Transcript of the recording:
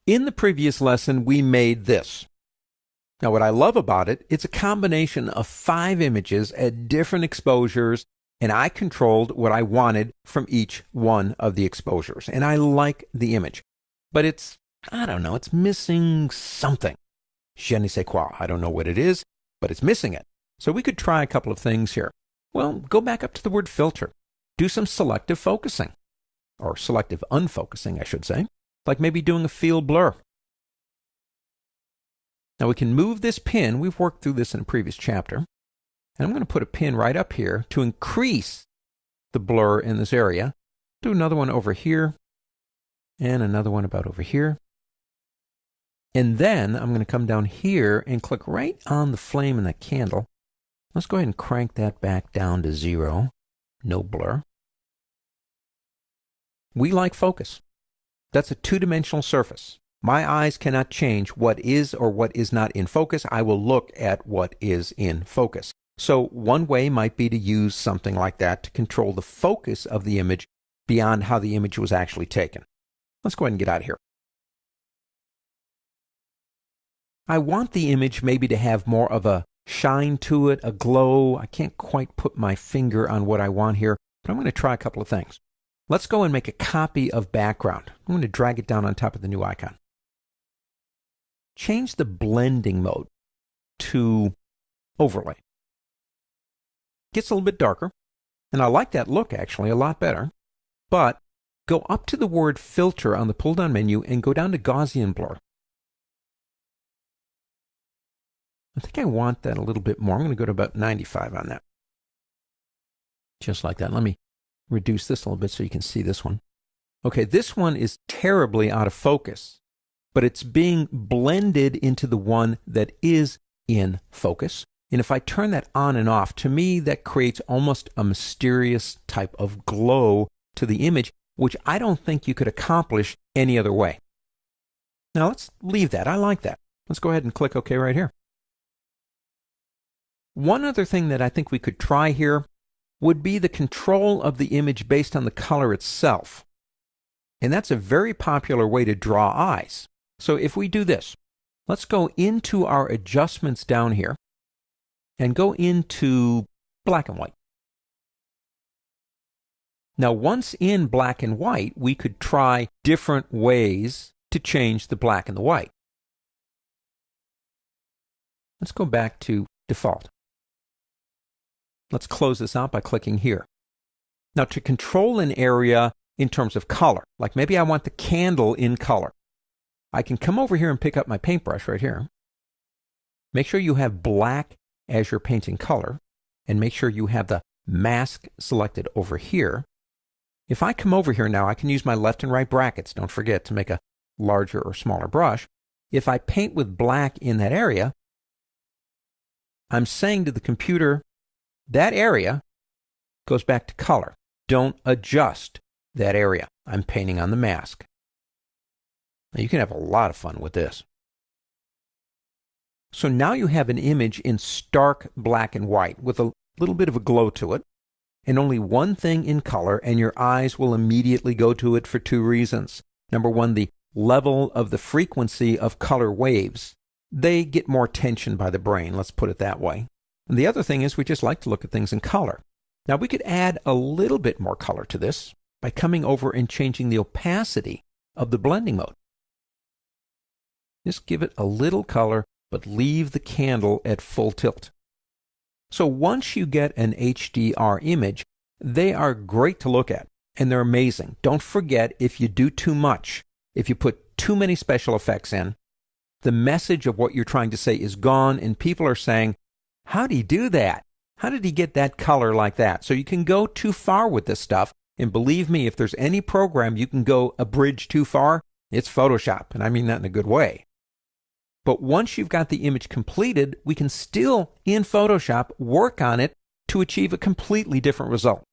In the previous lesson, we made this. Now, what I love about it, it's a combination of 5 images at different exposures, and I controlled what I wanted from each one of the exposures. And I like the image, but it's missing something. Je ne sais quoi. I don't know what it is, but it's missing it. So we could try a couple of things here. Well, go back up to the word filter. Do some selective focusing, or selective unfocusing, I should say, like maybe doing a field blur. Now we can move this pin. We've worked through this in a previous chapter. And I'm going to put a pin right up here to increase the blur in this area. Do another one over here, and another one about over here. And then I'm going to come down here and click right on the flame in that candle. Let's go ahead and crank that back down to 0. No blur. We like focus. That's a 2-dimensional surface. My eyes cannot change what is or what is not in focus. I will look at what is in focus. So one way might be to use something like that to control the focus of the image beyond how the image was actually taken. Let's go ahead and get out of here. I want the image maybe to have more of a shine to it, a glow. I can't quite put my finger on what I want here, but I'm going to try a couple of things. Let's go and make a copy of background. I'm going to drag it down on top of the new icon. Change the blending mode to overlay. Gets a little bit darker, and I like that look actually a lot better, but go up to the word filter on the pull-down menu and go down to Gaussian blur. I think I want that a little bit more. I'm going to go to about 95 on that. Just like that. Let me reduce this a little bit so you can see this one. Okay, this one is terribly out of focus, but it's being blended into the one that is in focus. And if I turn that on and off, to me, that creates almost a mysterious type of glow to the image, which I don't think you could accomplish any other way. Now let's leave that. I like that. Let's go ahead and click OK right here. One other thing that I think we could try here would be the control of the image based on the color itself. And that's a very popular way to draw eyes. So if we do this, let's go into our adjustments down here and go into black and white. Now, once in black and white, we could try different ways to change the black and the white. Let's go back to default. Let's close this out by clicking here. Now, to control an area in terms of color, like maybe I want the candle in color, I can come over here and pick up my paintbrush right here. Make sure you have black as your painting color, and make sure you have the mask selected over here. If I come over here now, I can use my left and right brackets, don't forget, to make a larger or smaller brush. If I paint with black in that area, I'm saying to the computer, that area goes back to color. Don't adjust that area. I'm painting on the mask. Now you can have a lot of fun with this. So now you have an image in stark black and white with a little bit of a glow to it, and only one thing in color, and your eyes will immediately go to it for 2 reasons. Number one, the level of the frequency of color waves. They get more attention by the brain, let's put it that way. And the other thing is we just like to look at things in color. Now we could add a little bit more color to this by coming over and changing the opacity of the blending mode. Just give it a little color, but leave the candle at full tilt. So once you get an HDR image, they are great to look at, and they're amazing. Don't forget, if you do too much, if you put too many special effects in, the message of what you're trying to say is gone, and people are saying, how did he do that? How did he get that color like that? So you can go too far with this stuff, and believe me, if there's any program you can go a bridge too far, it's Photoshop, and I mean that in a good way. But once you've got the image completed, we can still, in Photoshop, work on it to achieve a completely different result.